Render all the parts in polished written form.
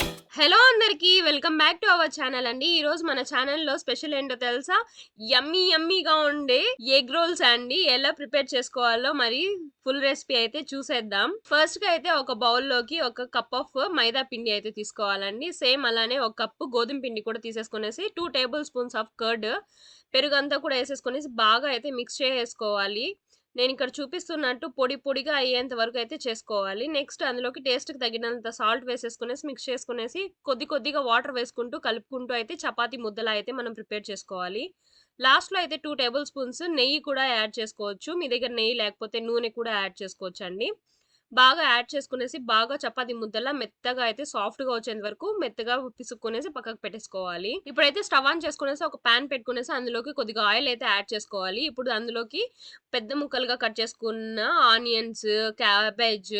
Hello అందరికీ. Welcome back to our channel అండి. ఈరోజు మన ఛానల్‌లో స్పెషల్ ఏంటో తెలుసా? యమ్మీగా ఉండే ఎగ్ రోల్స్ అండి. ఎలా ప్రిపేర్ చేసుకోవాలో మరి ఫుల్ రెసిపీ అయితే చూసేద్దాం. ఫస్ట్‌గా అయితే ఒక బౌల్‌లోకి ఒక కప్ ఆఫ్ మైదా పిండి అయితే తీసుకోవాలండి. సేమ్ అలానే ఒక కప్పు గోధుమ పిండి కూడా తీసేసుకొనేసి 2 టేబుల్ స్పూన్స్ ఆఫ్ కర్డ్ పెరుగంతా కూడా ఏసేసుకొనేసి బాగా అయితే మిక్స్ చేసేసుకోవాలి. నేనిక్కడ చూపిస్తున్నట్టు పొడి పొడిగా అయ్యేంత వరకు అయితే చేసుకోవాలి. నెక్స్ట్ అందులోకి టేస్ట్‌కి తగినంత సాల్ట్ వేసేసుకొనేసి మిక్స్ చేసుకొనేసి కొద్దిగా వాటర్ వేసుకుంటూ కలుపుకుంటూ అయితే చపాతీ ముద్దలా అయితే మనం ప్రిపేర్ చేసుకోవాలి. లాస్ట్‌లో అయితే 2 టేబుల్ స్పూన్స్ నెయ్యి కూడా యాడ్ చేసుకోవచ్చు. మీ దగ్గర నెయ్యి లేకపోతే నూనె కూడా యాడ్ చేసుకోవచ్చండి. బాగా యాడ్ చేసుకునేసి బాగా చపాతీ ముద్దలా మెత్తగా అయితే సాఫ్ట్‌గా వచ్చేంత వరకు మెత్తగా పిసుక్కొనేసి పక్కకు పెట్టేసుకోవాలి. ఇప్పుడైతే స్టవ్ ఆన్ చేసుకొనేసి ఒక పాన్ పెట్టుకొనేసి అందులోకి కొద్దిగా ఆయిల్ అయితే యాడ్ చేసుకోవాలి. ఇప్పుడు అందులోకి పెద్ద ముక్కలుగా కట్ చేసుకున్న ఆనియన్స్, క్యాబేజ్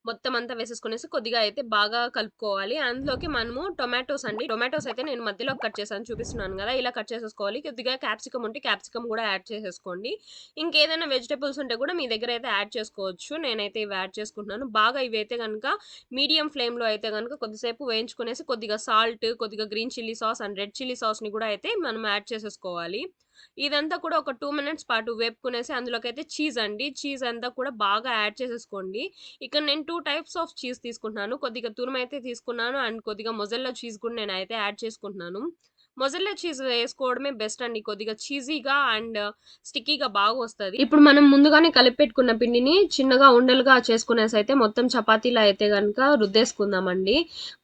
మొత్తం అంతా వేసేసుకొనేసి కొద్దిగా అయితే బాగా కలుపుకోవాలి. అందులోకి మనము టొమాటోస్ అండి. టొమాటోస్ అయితే నేను మధ్యలో కట్ చేశాను చూపిస్తున్నాను గదా! ఇలా కట్ చేసేసుకోవాలి. కొద్దిగా క్యాప్సికమ్ ఉంటే క్యాప్సికమ్ గూడా యాడ్ చేసేసుకోండి. ఇంకేదైనా వెజిటబుల్స్ ఉంటే కూడా మీ దగ్గర అయితే యాడ్ చేసుకోవచ్చు. నేనైతే ఇవి యాడ్ చేసుకుంటున్నాను. బాగా ఇవైతే గనుక మీడియం ఫ్లేమ్‌లో అయితే గనుక కొద్దిసేపు వేయించుకొనేసి కొద్దిగా సాల్ట్, కొద్దిగా green chilli sauce and red chilli సాస్‌ని కూడా అయితే మనం యాడ్ చేసేసుకోవాలి. ఇదంతా కూడా ఒక 2 మినిట్స్ పాటు వేపుకొనేసి అందులోకైతే చీజ్ అండి. చీజ్ అంతా కూడా బాగా యాడ్ చేసేసుకోండి. ఇక్కడ నేను 2 టైప్స్ ఆఫ్ చీజ్ తీసుకుంటున్నాను. కొద్దిగా తురుమైతే తీసుకున్నాను అండ్ కొద్దిగా మొజరెల్లా చీజ్ కూడా నేనైతే యాడ్ చేసుకుంటున్నాను. మొజరెల్లా చీజ్ వేసుకోవడమే బెస్ట్ అండి. కొద్దిగా చీజీగా అండ్ స్టిక్కీగా బాగొస్తది. ఇప్పుడు మనం ముందుగానే కలిపి పెట్టుకున్న పిండిని చిన్నగా ఉండలుగా చేసుకునేసైతే మొత్తం చపాతీలా అయితే గనుక రుద్దేసుకుందామండి.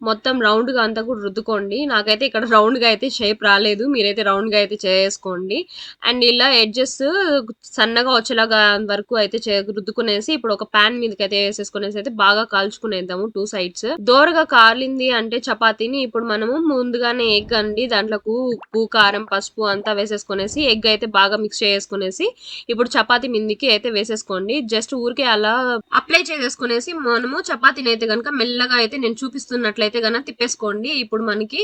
మొత్తం రౌండ్‌గా అంతా కూడా రుద్దుకోండి. నాకైతే ఇక్కడ రౌండ్‌గా అయితే షేప్ రాలేదు. మీరైతే రౌండ్‌గా అయితే చేసేసుకోండి. అండ్ ఇలా ఎడ్జెస్ సన్నగా వచ్చేలాగా వరకు అయితే రుద్దుకునేసి ఇప్పుడు ఒక పాన్ మీదకైతే వేసేసుకునేసి అయితే బాగా కాల్చుకునేద్దాము 2 సైడ్స్. దోరగా కాలింది అంటే చపాతీని ఇప్పుడు మనము ముందుగానే ఎగ్ అండి దాంట్లోకి ఉప్పు, కారం, పసుపు అంతా వేసేసుకునేసి ఎగ్ అయితే బాగా మిక్స్ చేసుకునేసి ఇప్పుడు చపాతీ మిందికి అయితే వేసేసుకోండి. జస్ట్ ఊరికే అలా అప్లై చేసేసుకునేసి మనము చపాతీని అయితే గనుక మెల్లగా అయితే నేను చూపిస్తున్నట్లయితే గనక తిప్పేసుకోండి. ఇప్పుడు మనకి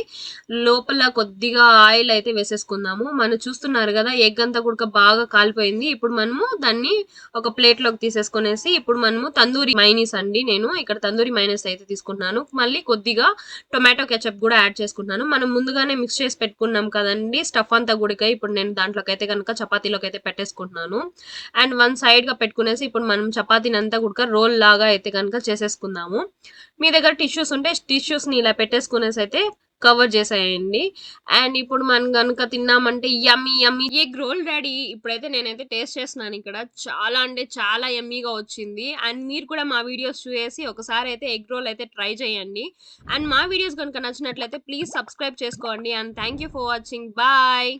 లోపల కొద్దిగా ఆయిల్ అయితే వేసేసుకుందాము. మనం చూస్తున్నారు కదా ఎగ్ అంతా కూడా బాగా కాలిపోయింది. ఇప్పుడు మనము దాన్ని ఒక ప్లేట్‌లోకి తీసేసుకొనేసి ఇప్పుడు మనము తందూరి మైనీస్ అండి. నేను ఇక్కడ తందూరి మైనీస్ అయితే తీసుకుంటున్నాను. మళ్ళీ కొద్దిగా టొమాటో కెచప్ కూడా యాడ్ చేసుకుంటున్నాను. మనం ముందుగానే మిక్స్ చేసి పెట్టుకున్నాం కదండీ స్టఫ్ అంతా కూడా ఇప్పుడు నేను దాంట్లోకైతే గనుక చపాతీలోకి అయితే పెట్టేసుకుంటున్నాను. అండ్ వన్ సైడ్‌గా పెట్టుకునేసి ఇప్పుడు మనం చపాతీని అంతా కూడా రోల్ లాగా అయితే గనుక చేసేసుకుందాము. మీ దగ్గర టిష్యూస్ ఉంటే టిష్యూస్‌ని ఇలా పెట్టేసుకునేసి అయితే కవర్ చేసేయండి. అండ్ ఇప్పుడు మనం గనుక తిన్నామంటే యమ్మీ ఎగ్ రోల్ రెడీ. ఇప్పుడైతే నేనైతే టేస్ట్ చేస్తున్నాను ఇక్కడ. చాలా అంటే చాలా యమ్మీగా వచ్చింది. అండ్ మీరు కూడా మా వీడియోస్ చూసేసి ఒకసారి అయితే ఎగ్ రోల్ అయితే ట్రై చేయండి. అండ్ మా వీడియోస్ గనుక నచ్చినట్లయితే ప్లీజ్ సబ్స్క్రైబ్ చేసుకోండి. And thank you for watching. Bye.